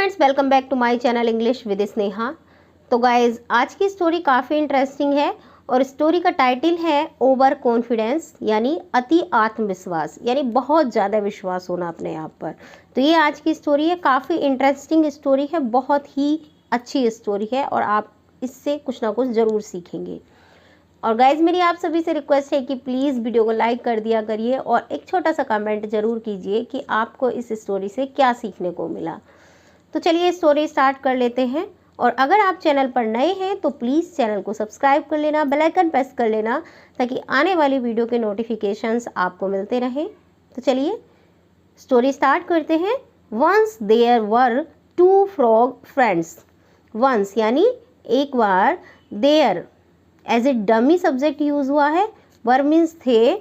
Friends, welcome back to my channel English with Sneha. तो guys, आज की स्टोरी काफ़ी इंटरेस्टिंग है और स्टोरी का टाइटल है ओवर कॉन्फिडेंस, यानी अति आत्मविश्वास, यानी बहुत ज़्यादा विश्वास होना अपने आप पर। तो ये आज की स्टोरी है, काफ़ी इंटरेस्टिंग स्टोरी है, बहुत ही अच्छी स्टोरी है और आप इससे कुछ ना कुछ ज़रूर सीखेंगे। और गाइज, मेरी आप सभी से रिक्वेस्ट है कि प्लीज़ वीडियो को लाइक कर दिया करिए और एक छोटा सा कमेंट ज़रूर कीजिए कि आपको इस स्टोरी से क्या सीखने को मिला। तो चलिए स्टोरी स्टार्ट कर लेते हैं। और अगर आप चैनल पर नए हैं तो प्लीज़ चैनल को सब्सक्राइब कर लेना, बेल आइकन प्रेस कर लेना ताकि आने वाली वीडियो के नोटिफिकेशंस आपको मिलते रहें। तो चलिए स्टोरी स्टार्ट करते हैं। Once there were two frog friends. Once यानी एक बार, there as a dummy subject use हुआ है, वर मीन्स थे,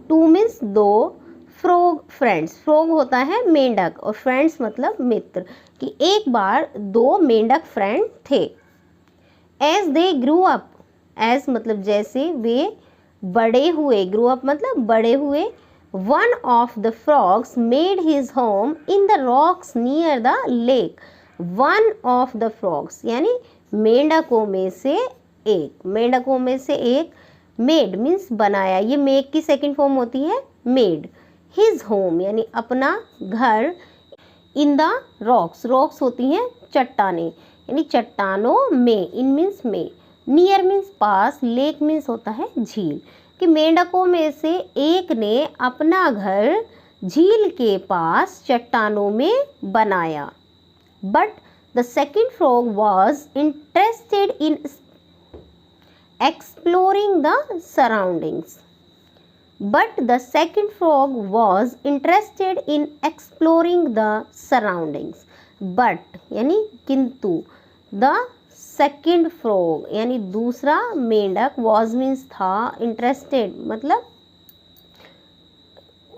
टू मीन्स दो, फ्रॉग फ्रेंड्स, फ्रॉग होता है मेंढक और फ्रेंड्स मतलब मित्र, कि एक बार दो मेंढक फ्रेंड थे। As they grew up, as मतलब जैसे, वे बड़े हुए, ग्रू अप मतलब बड़े हुए। One of the frogs made his home in the rocks near the lake. One of the frogs यानी मेंढकों में से एक, मेंढकों में से एक, मेड मीन्स बनाया, ये मेक की सेकंड फॉर्म होती है मेड। हिज होम यानी अपना घर, इन द रॉक्स, रॉक्स होती हैं चट्टानें, यानी चट्टानों में, इन मीन्स में, नियर मीन्स पास, लेक मीन्स होता है झील, कि मेंढकों में से एक ने अपना घर झील के पास चट्टानों में बनाया। But the second frog was interested in exploring the surroundings. But the second frog was interested in exploring the surroundings. But यानी किंतु, the second frog यानी दूसरा मेंढक, was means था, interested मतलब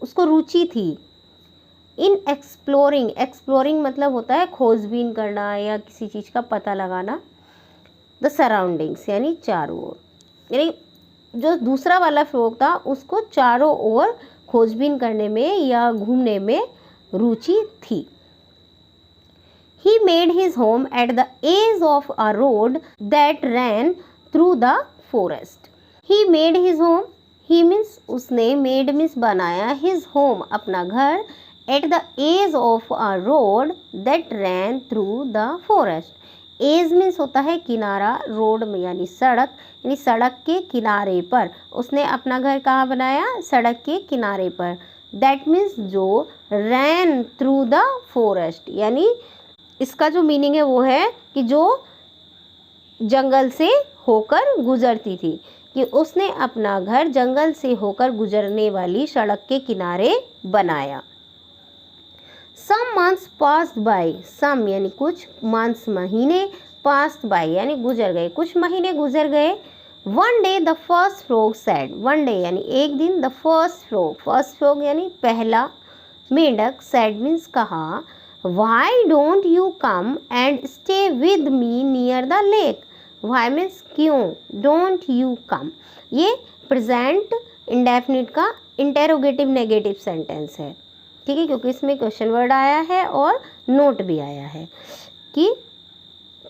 उसको रुचि थी, इन एक्सप्लोरिंग, एक्सप्लोरिंग मतलब होता है खोजबीन करना या किसी चीज़ का पता लगाना। द सराउंडिंग्स यानी चारों ओर, यानी जो दूसरा वाला फ्रॉग था उसको चारों ओर खोजबीन करने में या घूमने में रुचि थी। He made his home at the edge of a road that ran through the forest. He made his home, he means उसने, मेड मीन्स बनाया, हिज होम अपना घर, at the edge of a road that ran through the forest. Edge means होता है किनारा, road में यानी सड़क, यानी सड़क के किनारे पर उसने अपना घर कहाँ बनाया, सड़क के किनारे पर। दैट मीन्स जो, रैन थ्रू द फॉरेस्ट यानी इसका जो मीनिंग है वो है कि जो जंगल से होकर गुजरती थी, कि उसने अपना घर जंगल से होकर गुजरने वाली सड़क के किनारे बनाया। Some months passed by, some यानी कुछ, months महीने, passed by यानी गुजर गए, कुछ महीने गुजर गए। One day the first frog said, one day यानी एक दिन, the first frog यानी पहला मेंढक, said means कहा, why don't you come and stay with me near the lake? Why means क्यों, don't you come ये प्रेजेंट इंडेफिनिट का इंटेरोगेटिव नेगेटिव सेंटेंस है, ठीक है, क्योंकि इसमें क्वेश्चन वर्ड आया है और नोट भी आया है कि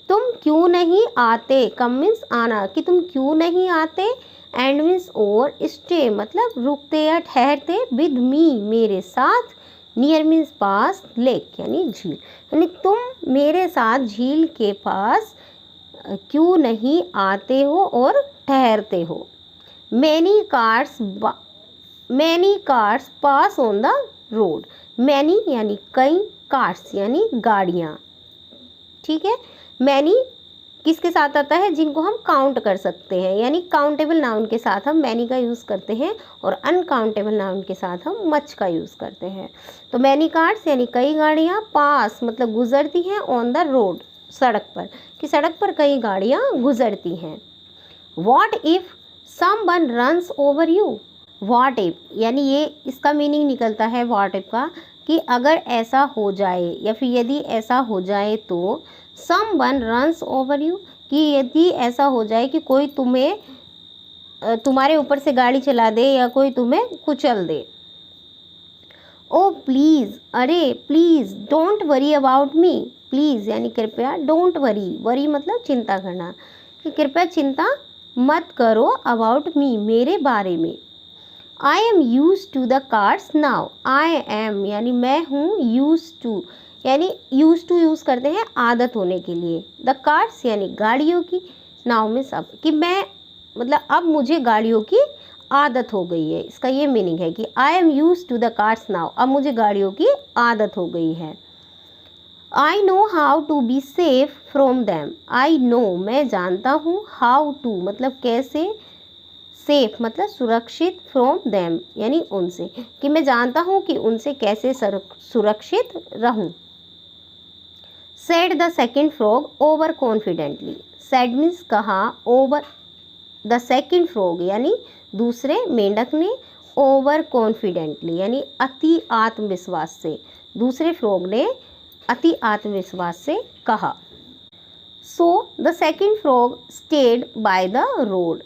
तुम क्यों नहीं आते, कम मीन्स आना, कि तुम क्यों नहीं आते, एंड मीन्स और, स्टे मतलब रुकते या ठहरते, विद मी मेरे साथ, नियर मीन्स पास, लेक यानी झील, यानी तुम मेरे साथ झील के पास क्यों नहीं आते हो और ठहरते हो। Many cars pass on the road, many यानी कई, कार्स यानी गाड़ियाँ, ठीक है। मैनी किसके साथ आता है, जिनको हम काउंट कर सकते हैं, यानी काउंटेबल नाउन के साथ हम मैनी का यूज़ करते हैं और अनकाउंटेबल नाउन के साथ हम मच का यूज़ करते हैं। तो मैनी कार्स यानी कई गाड़ियाँ, पास मतलब गुजरती हैं, ऑन द रोड सड़क पर, कि सड़क पर कई गाड़ियाँ गुजरती हैं। What if someone runs over you, what if यानी ये इसका मीनिंग निकलता है वॉट इफ का, कि अगर ऐसा हो जाए या फिर यदि ऐसा हो जाए तो, समवन रन्स ओवर यू कि यदि ऐसा हो जाए कि कोई तुम्हारे ऊपर से गाड़ी चला दे या कोई तुम्हें कुचल दे। ओ प्लीज़, अरे please, don't worry about me, please यानी कृपया, डोंट वरी, वरी मतलब चिंता करना, कि कृपया चिंता मत करो, अबाउट मी, मेरे बारे में। I am used to the cars now, I am यानी मैं हूँ, यूज टू यानी यूज टू यूज़ करते हैं आदत होने के लिए, द कार्ड्स यानी गाड़ियों की, नाउ मीन्स अब, कि मैं मतलब अब मुझे गाड़ियों की आदत हो गई है, इसका ये मीनिंग है कि I am used to the cars now, अब मुझे गाड़ियों की आदत हो गई है। I know how to be safe from them, I know मैं जानता हूँ, हाउ टू मतलब कैसे, सेफ मतलब सुरक्षित, फ्रॉम दैम यानी उनसे, कि मैं जानता हूँ कि उनसे कैसे सुरक्षित रहूँ। Said the second frog over confidently, said means कहा, ओवर द सेकेंड फ्रॉग यानी दूसरे मेंढक ने, ओवर कॉन्फिडेंटली यानी अति आत्मविश्वास से, दूसरे फ्रॉग ने अति आत्मविश्वास से कहा। So the second frog stayed by the road,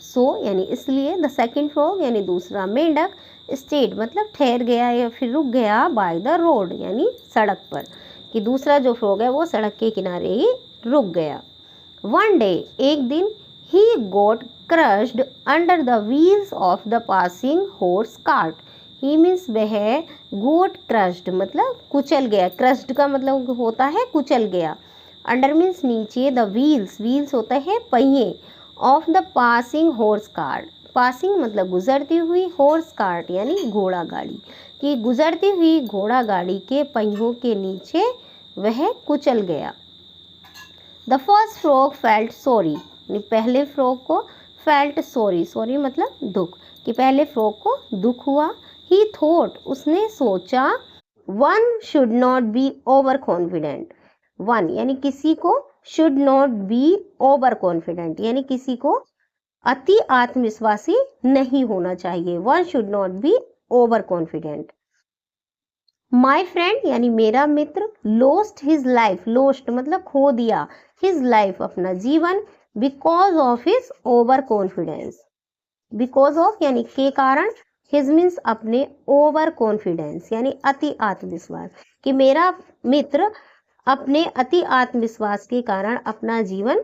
so यानी इसलिए, द सेकेंड फ्रॉग यानी दूसरा मेंढक, स्टेड मतलब ठहर गया या फिर रुक गया, बाय द रोड यानी सड़क पर, कि दूसरा जो फ्रॉग है वो सड़क के किनारे ही रुक गया। वन डे एक दिन, he got crushed under the wheels of the passing horse cart, he means वह got crushed मतलब कुचल गया, crushed का मतलब होता है कुचल गया, under means नीचे, the wheels, wheels होता है पहिए, of the passing horse cart, passing मतलब गुजरती हुई, horse cart यानी घोड़ा गाड़ी, कि गुजरती हुई घोड़ा गाड़ी के पहियों के नीचे वह कुचल गया। The first frog felt sorry, पहले फ्रॉग को फेल्ट सॉरी, सॉरी मतलब दुख, कि पहले फ्रॉग को दुख हुआ। ही थॉट उसने सोचा, one should not be over confident, one यानी किसी को, should not be over confident यानी किसी को अति आत्मविश्वासी नहीं होना चाहिए, one should not be over confident. My friend यानी मेरा मित्र, लोस्ट हिज लाइफ, लोस्ट मतलब खो दिया, हिज लाइफ अपना जीवन, because of his over confidence, because of यानी के कारण, हिज मीन्स अपने, ओवर कॉन्फिडेंस यानी अति आत्मविश्वास, कि मेरा मित्र अपने अति आत्मविश्वास के कारण अपना जीवन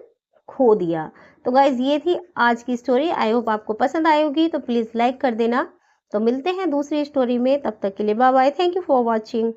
खो दिया। तो गाइज ये थी आज की स्टोरी, आई होप आपको पसंद आई होगी, तो प्लीज़ लाइक कर देना। तो मिलते हैं दूसरी स्टोरी में, तब तक के लिए bye bye, thank you for watching.